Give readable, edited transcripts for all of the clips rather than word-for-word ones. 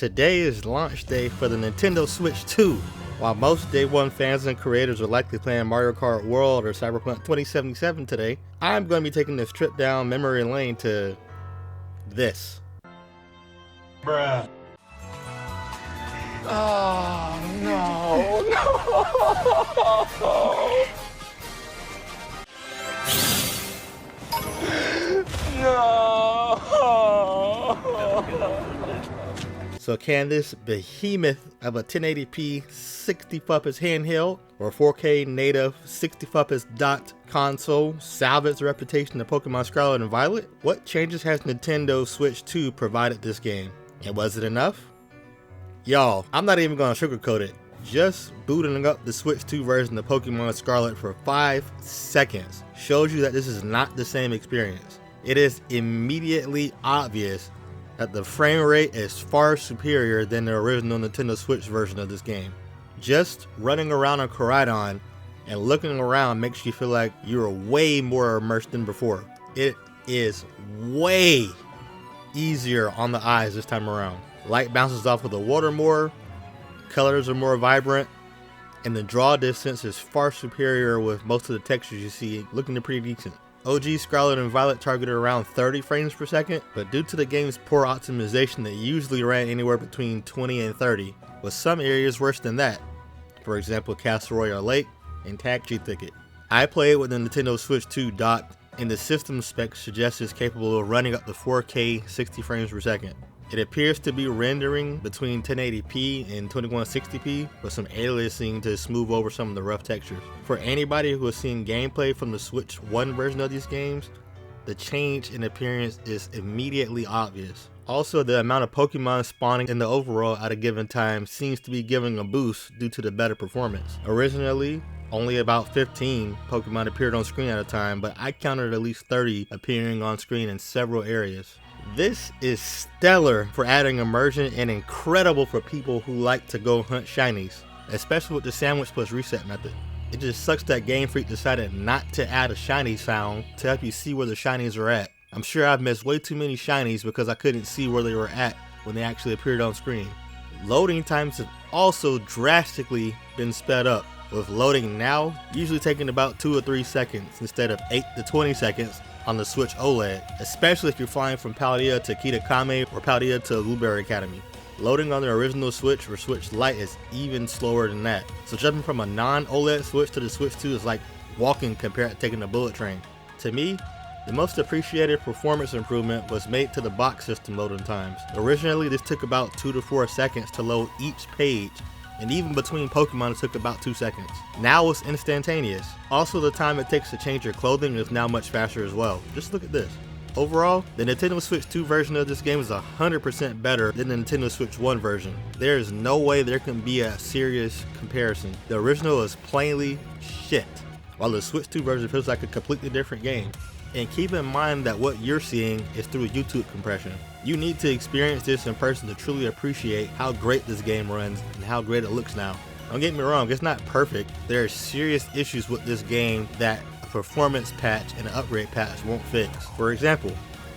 Today is launch day for the Nintendo Switch 2. While most Day 1 fans and creators are likely playing Mario Kart World or Cyberpunk 2077 today, I'm going to be taking this trip down memory lane to this. Bruh. Oh, no, no. So can this behemoth of a 1080p 60 FPS handheld or 4K native 60 FPS docked console salve its reputation of Pokemon Scarlet and Violet? What changes has Nintendo Switch 2 provided this game? And was it enough? Y'all, I'm not even gonna sugarcoat it. Just booting up the Switch 2 version of Pokemon Scarlet for 5 seconds shows you that this is not the same experience. It is immediately obvious that the frame rate is far superior than the original Nintendo Switch version of this game. Just running around on Koraidon and looking around makes you feel like you're way more immersed than before. It is way easier on the eyes this time around. Light bounces off of the water more, colors are more vibrant, and the draw distance is far superior with most of the textures you see looking pretty decent. OG Scarlet and Violet targeted around 30 frames per second, but due to the game's poor optimization, it usually ran anywhere between 20 and 30, with some areas worse than that. For example, Castle Royale Lake and Taxi Thicket. I played with the Nintendo Switch 2 docked, and the system specs suggest it's capable of running up to 4K 60 frames per second. It appears to be rendering between 1080p and 2160p with some aliasing to smooth over some of the rough textures. For anybody who has seen gameplay from the Switch 1 version of these games, the change in appearance is immediately obvious. Also, the amount of Pokemon spawning in the overall at a given time seems to be giving a boost due to the better performance. Originally, only about 15 Pokemon appeared on screen at a time, but I counted at least 30 appearing on screen in several areas. This is stellar for adding immersion and incredible for people who like to go hunt shinies, especially with the sandwich plus reset method. It just sucks that Game Freak decided not to add a shiny sound to help you see where the shinies are at. I'm sure I've missed way too many shinies because I couldn't see where they were at when they actually appeared on screen. Loading times have also drastically been sped up, with loading now usually taking about 2 or 3 seconds instead of 8 to 20 seconds on the Switch OLED, especially if you're flying from Paldea to Kitakami or Paldea to Blueberry Academy. Loading on the original Switch or Switch Lite is even slower than that. So jumping from a non-OLED Switch to the Switch 2 is like walking compared to taking a bullet train. To me, the most appreciated performance improvement was made to the box system loading times. Originally, this took about 2 to 4 seconds to load each page, and even between Pokemon it took about 2 seconds. Now it's instantaneous. Also, the time it takes to change your clothing is now much faster as well. Just look at this. Overall, the Nintendo Switch 2 version of this game is 100% better than the Nintendo Switch 1 version. There is no way there can be a serious comparison. The original is plainly shit, while the Switch 2 version feels like a completely different game. And keep in mind that what you're seeing is through YouTube compression. You need to experience this in person to truly appreciate how great this game runs and how great it looks now. Don't get me wrong, it's not perfect. There are serious issues with this game that a performance patch and an upgrade patch won't fix. For example,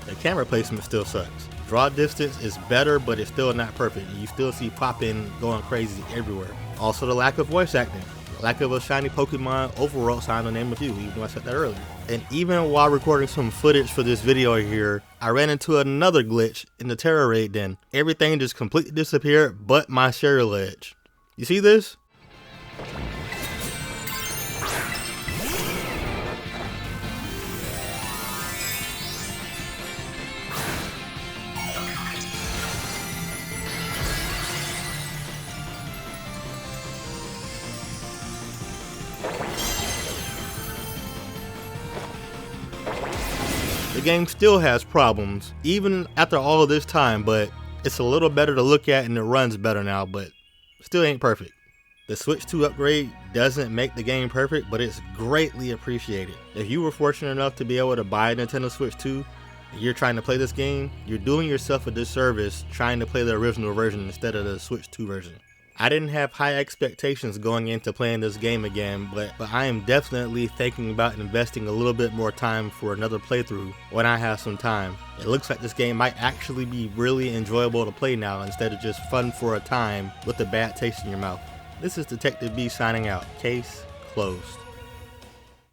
the camera placement still sucks. Draw distance is better, but it's still not perfect. You still see Pop-In going crazy everywhere. Also, the lack of voice acting. Lack of a shiny Pokemon overall sign the name of you, even though I said that earlier. And even while recording some footage for this video here, I ran into another glitch in the Terror Raid Den. Everything just completely disappeared but my cereal ledge. You see this? The game still has problems, even after all of this time, but it's a little better to look at and it runs better now, but still ain't perfect. The Switch 2 upgrade doesn't make the game perfect, but it's greatly appreciated. If you were fortunate enough to be able to buy a Nintendo Switch 2 and you're trying to play this game, you're doing yourself a disservice trying to play the original version instead of the Switch 2 version. I didn't have high expectations going into playing this game again, but I am definitely thinking about investing a little bit more time for another playthrough when I have some time. It looks like this game might actually be really enjoyable to play now instead of just fun for a time with a bad taste in your mouth. This is Detective B signing out. Case closed.